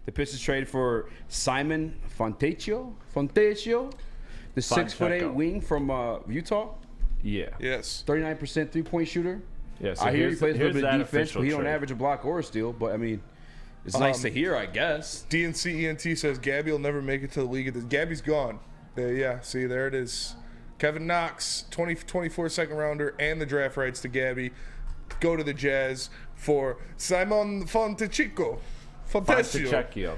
The Pistons traded for Simon Fontecchio, the 6'8" wing from Utah. Yeah. Yes. 39% 3-point shooter. Yeah, so I hear he plays a little bit of defense, but he don't trade. average a block or a steal. But I mean, it's nice to hear, I guess. DNC ENT says Gabby will never make it to the league. Gabby's gone. Yeah, see, there it is. Kevin Knox, 2024 second rounder, and the draft rights to Gabby go to the Jazz for Simon Fontecchio. Fontecchio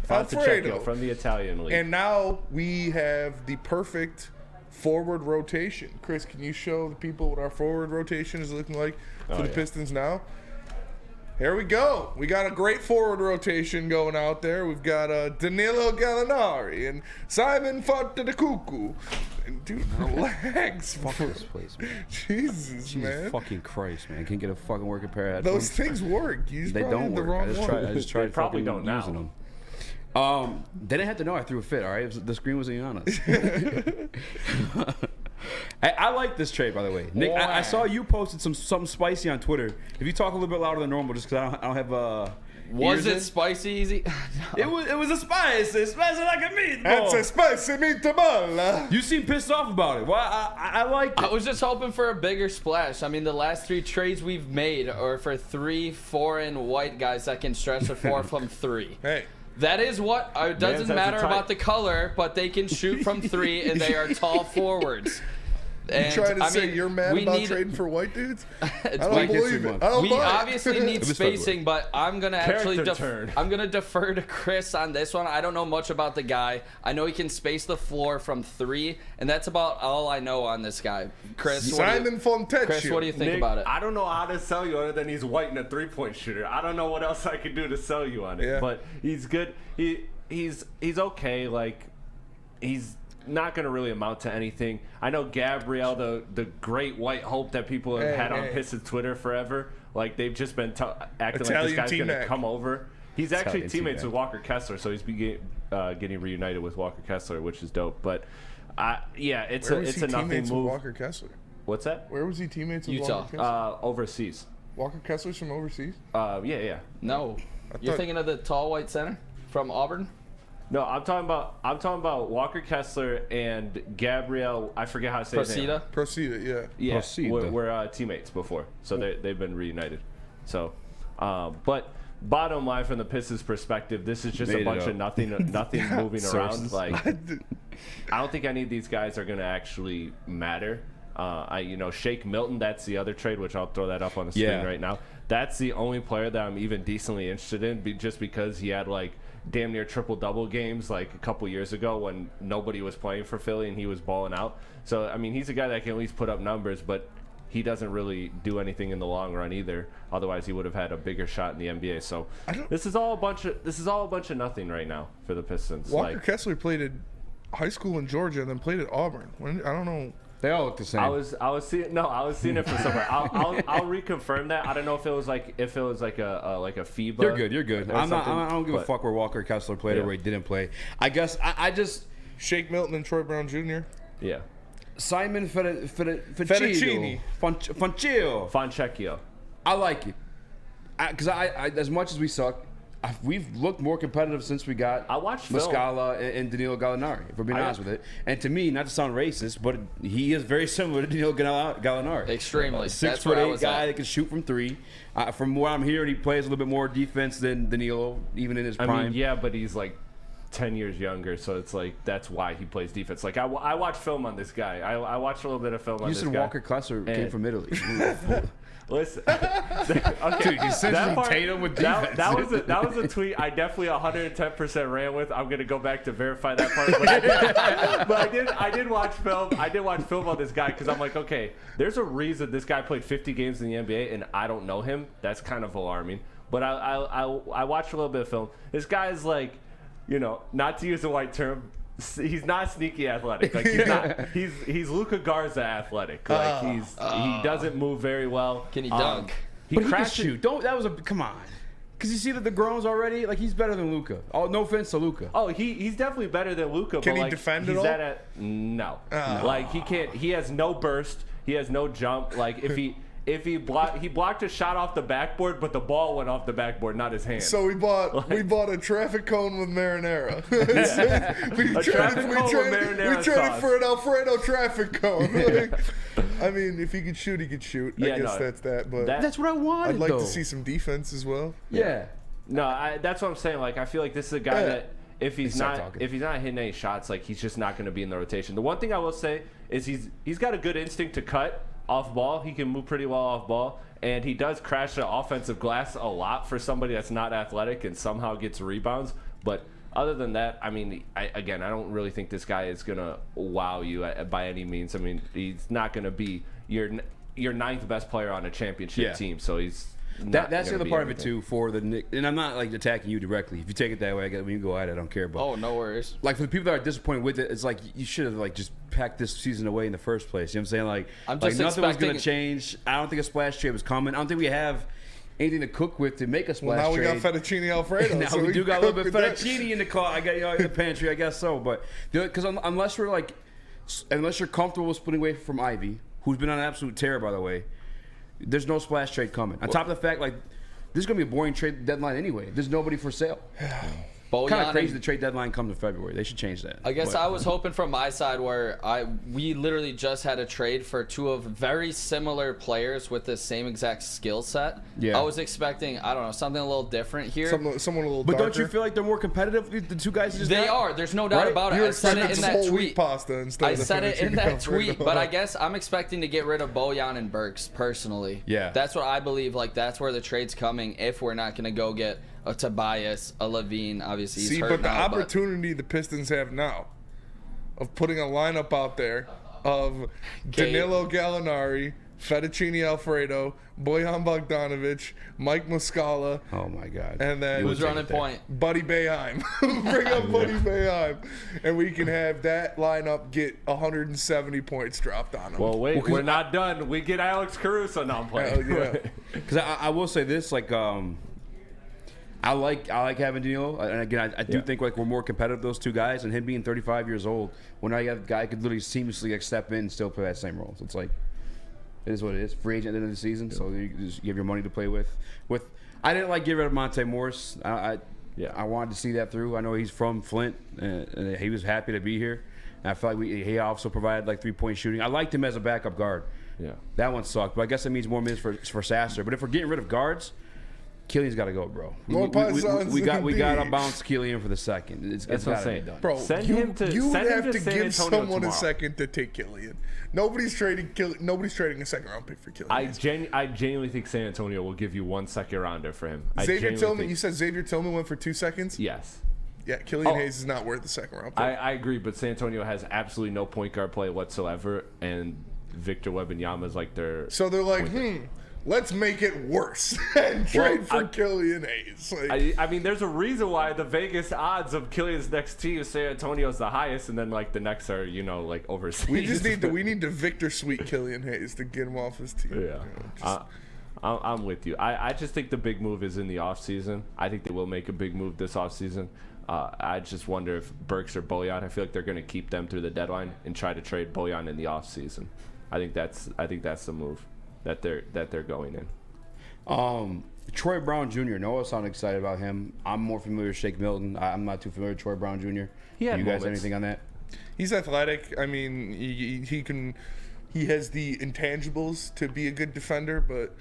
Alfredo from the Italian league. And now we have the perfect forward rotation. Chris, can you show the people what our forward rotation is looking like for the Pistons now? Here we go. We got a great forward rotation going out there. We've got Danilo Gallinari and Simon Fontecchio. And dude, relax. Fuck this place, man. Jesus, man. Fucking Christ, man. Can't get a fucking working pair of Those headphones. things work. You just They probably don't had the work. wrong one. I just tried They probably fucking don't using now. them. They didn't have to know I threw a fit, all right? The screen wasn't even on us. I like this trade, by the way. Nick, I saw you posted something spicy on Twitter. If you talk a little bit louder than normal, just because I don't have Was ears it in. spicy easy? It was a spice. It's spicy like a meatball. That's a spicy meatball. You seem pissed off about it. Well, I like it. I was just hoping for a bigger splash. I mean, the last 3 trades we've made are for 3 foreign white guys that can stretch the floor from 3. Hey. That is what it doesn't has a matter type. about the color, but they can shoot from 3 and they are tall forwards. You And, trying to I say mean, you're mad we about need- trading for white dudes? I It's don't Black believe History it. Month. I don't We buy it. obviously need was February. spacing, but I'm gonna actually Character turn. I'm gonna defer to Chris on this one. I don't know much about the guy. I know he can space the floor from 3, and that's about all I know on this guy. Chris, Simon Fontecchio. Chris, what do you think Nick, about it? I don't know how to sell you other than he's white and a 3-point shooter. I don't know what else I could do to sell you on it. Yeah. But he's good. He's okay. Like, he's not going to really amount to anything. I know Gabrielle, the great white hope that people have had on Pistons Twitter forever. Like, they've just been acting like this guy's going to come over. He's actually Italian teammates T-Mac. with Walker Kessler, so he's getting reunited with Walker Kessler, which is dope. But yeah, it's Where was a he nothing teammates with move. Walker Kessler? What's that? Where was he teammates with Utah. Walker Kessler? Overseas. Walker Kessler's from overseas? Yeah. No, you're thought- thinking of the tall white center from Auburn. No, I'm talking about Walker Kessler and Gabrielle. I forget how to say his name. Procida. Proceed, yeah. Yeah, Procida. we're teammates before, so they've been reunited. So, but bottom line from the Pistons' perspective, this is just Made a it bunch up. of nothing moving around. Sources. Like, I don't think any of these guys are going to actually matter. Shake Milton, that's the other trade, which I'll throw that up on the screen Yeah. right now. That's the only player that I'm even decently interested in, just because he had like damn near triple-double games like a couple years ago when nobody was playing for Philly and he was balling out. So, I mean, he's a guy that can at least put up numbers, but he doesn't really do anything in the long run either. Otherwise, he would have had a bigger shot in the NBA. So, this is all a bunch of nothing right now for the Pistons. Walker Kessler played at high school in Georgia and then played at Auburn. I don't know. They all look the same. I was seeing it from somewhere. I'll reconfirm that. I don't know if it was like a FIBA. You're good. or I something, don't give a but- fuck where Walker Kessler played Yeah. or where he didn't play. I guess I just Shake Milton and Troy Brown Jr. Yeah, Simon Fettuccini. Fontecchio. I like it because I as much as we suck, we've looked more competitive since we got I watched film. Muscala and Danilo Gallinari. If we're being honest with it, and to me, not to sound racist, but he is very similar to Danilo Gallinari. Extremely. 6'8" guy that can shoot from 3. From what I'm hearing, he plays a little bit more defense than Danilo, even in his prime. I mean, yeah, but he's like 10 years younger, so it's like that's why he plays defense. Like I watched film on this guy. I watched a little bit of film on You this said guy. Walker Kessler came And- from Italy. Listen, okay, Dude, you said that from part- Tatum with defense. That was a tweet I definitely 110% ran with. I'm gonna go back to verify that part. But I did watch film. I did watch film on this guy because I'm like, okay, there's a reason this guy played 50 games in the NBA and I don't know him. That's kind of alarming. But I watched a little bit of film. This guy's like, not to use a white term, he's not sneaky athletic. Like he's not. He's Luka Garza athletic. Like he doesn't move very well. Can he dunk? But he can crashed shoot. Come on. Because you see that the groans already, like he's better than Luka. Oh, no offense to Luka. Oh, he's definitely better than Luka. Can but he like, defend he's at all? No. Like he can't. He has no burst. He has no jump. Like if if he blocked a shot off the backboard, but the ball went off the backboard, not his hand. So we bought a traffic cone with marinara. we traded for an Alfredo traffic cone. Like, I mean, if he could shoot, he could shoot. I guess that's that. But that's what I wanted. I'd like to see some defense as well. Yeah. No, that's what I'm saying. Like, I feel like this is a guy that if he's not hitting any shots, like he's just not going to be in the rotation. The one thing I will say is he's got a good instinct to cut off ball. He can move pretty well off ball, and he does crash the offensive glass a lot for somebody that's not athletic and somehow gets rebounds. But other than that, I mean, I don't really think this guy is going to wow you by any means. I mean, he's not going to be your ninth best player on a championship team, so he's that's the other part of it too for the Knicks. And I'm not like attacking you directly. If you take it that way, I guess when you go at it, I don't care. But no worries. Like for the people that are disappointed with it, it's like you should have like just packed this season away in the first place. You know what I'm saying? Like, nothing was going to change. I don't think a splash trade was coming. I don't think we have anything to cook with to make a splash trade. Now we got fettuccine Alfredo. Now so we do got a little bit of fettuccine in the car. I got in the pantry, I guess so. But because unless you're comfortable with splitting away from Ivy, who's been on an absolute tear by the way, there's no splash trade coming. On top of the fact, like, this is going to be a boring trade deadline anyway. There's nobody for sale. Kind of crazy the trade deadline comes in February. They should change that. I guess I was hoping from my side where we literally just had a trade for two of very similar players with the same exact skill set. Yeah. I was expecting, I don't know, something a little different here. Someone a little But darker. don't you feel like they're more competitive? The two guys just They are. There's no doubt about it. You're I said it in that tweet. I said it in that tweet, but I guess I'm expecting to get rid of Bojan and Burks personally. Yeah. That's what I believe. Like, that's where the trade's coming if we're not going to go get a Tobias, a Levine, obviously he's hurt but the now, opportunity the Pistons have now of putting a lineup out there of Danilo Gallinari, Fettuccine Alfredo, Bojan Bogdanovic, Mike Muscala. Oh my God! And then who's running point? Buddy Boeheim. Bring up Buddy Boeheim, and we can have that lineup get 170 points dropped on them. Well, wait, we're not done. We get Alex Caruso now playing. Because I will say this, like, I like having Danilo, and again, I do think like we're more competitive those two guys, and him being 35 years old, when I have a guy could literally seamlessly like step in and still play that same role. So it's like, it is what it is. Free agent at the end of the season, so you have your money to play with. I didn't like get rid of Monte Morris. I wanted to see that through. I know he's from Flint, and he was happy to be here. And I felt like he also provided like 3-point shooting. I liked him as a backup guard. Yeah, that one sucked, but I guess that means more minutes for Sasser. But if we're getting rid of guards, Killian's got to go, bro. We got to bounce Killian for the second. That's what I'm saying, bro. Send him to give someone tomorrow. a second to take Killian. Nobody's trading a second round pick for Killian. I genuinely think San Antonio will give you 1 second rounder for him. Xavier Tillman. You said Xavier Tillman went for 2 seconds. Yes. Yeah, Killian Hayes is not worth the second round pick. I agree, but San Antonio has absolutely no point guard play whatsoever, and Victor Wembanyama is like their. So they're like, let's make it worse and trade for Killian Hayes. Like, I mean, there's a reason why the Vegas odds of Killian's next team, San Antonio, is the highest, and then like the next are like overseas. We need to Victor Sweet Killian Hayes to get him off his team. Yeah, I'm with you. I just think the big move is in the offseason. I think they will make a big move this offseason. I just wonder if Burks or Bojan. I feel like they're going to keep them through the deadline and try to trade Bojan in the offseason. I think that's the move that they're going in. Troy Brown Jr. Noah sounded excited about him. I'm more familiar with Shake Milton. I'm not too familiar with Troy Brown Jr. You guys have anything on that? He's athletic. I mean, he has the intangibles to be a good defender, but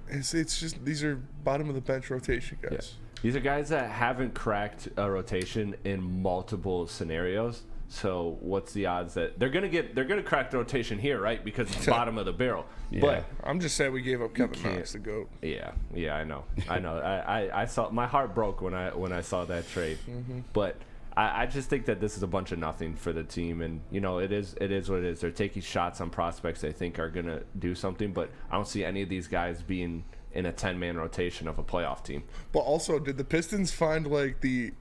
it's just these are bottom of the bench rotation guys. Yeah. These are guys that haven't cracked a rotation in multiple scenarios. So what's the odds that they're gonna crack the rotation here, right? Because it's bottom of the barrel. Yeah. But I'm just sad we gave up Kevin Knox to go. Yeah, I know. I saw my heart broke when I saw that trade. Mm-hmm. But I just think that this is a bunch of nothing for the team, and it is what it is. They're taking shots on prospects they think are gonna do something, but I don't see any of these guys being in a 10-man rotation of a playoff team. But also, did the Pistons find like the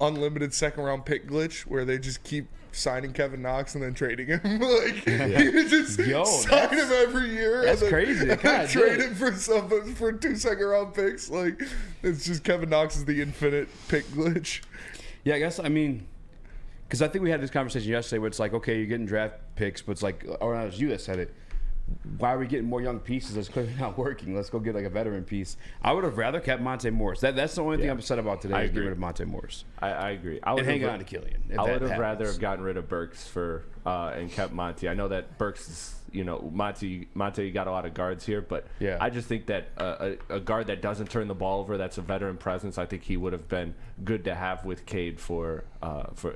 unlimited second-round pick glitch where they just keep signing Kevin Knox and then trading him? You just sign him every year. That's crazy. Trade him for 2 second-round picks. Like, it's just Kevin Knox is the infinite pick glitch. Yeah, I guess, I mean, because I think we had this conversation yesterday where it's like, okay, you're getting draft picks, but it's like, or not, it was you that said it. why are we getting more young pieces? That's clearly not working. Let's go get like a veteran piece. I would have rather kept Monte Morris. That's the only thing I'm upset about today. Is getting rid of Monte Morris. I agree. And hang on to Killian. I would have rather have gotten rid of Burks and kept Monte. I know that Burks is, Monte got a lot of guards here, but I just think that a guard that doesn't turn the ball over, that's a veteran presence. I think he would have been good to have with Cade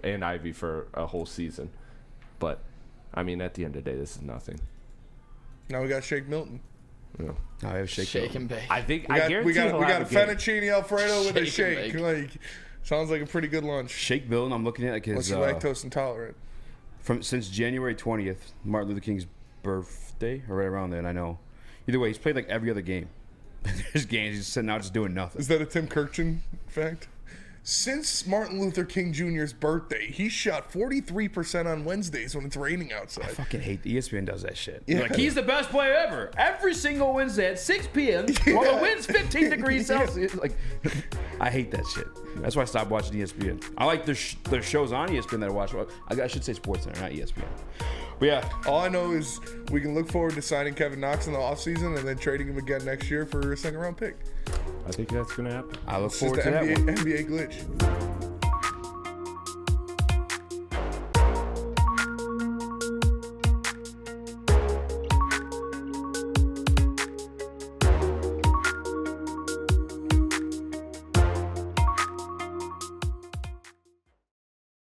and Ivy for a whole season. But I mean, at the end of the day, this is nothing. Now we got Shake Milton. Yeah. I have Shake and bake. I think we got a game. fettuccine Alfredo with a Shake shake. and Like, sounds like a pretty good lunch. Shake Milton. I'm looking at like his. Unless you're lactose intolerant. Since January 20th, Martin Luther King's birthday, or right around there. And I know. Either way, he's played like every other game. There's games he's sitting out just doing nothing. Is that a Tim Kirkchin fact? Since Martin Luther King Jr.'s birthday, he shot 43% on Wednesdays when it's raining outside. I fucking hate ESPN does that shit. Yeah. Like, he's the best player ever. Every single Wednesday at 6 p.m. while the wind's 15 degrees Celsius. Like, I hate that shit. That's why I stopped watching ESPN. I like their shows on ESPN that I watch. I should say SportsCenter, not ESPN. But yeah. All I know is we can look forward to signing Kevin Knox in the offseason and then trading him again next year for a second-round pick. I think that's going to happen. I look It's forward just to the that one. NBA glitch.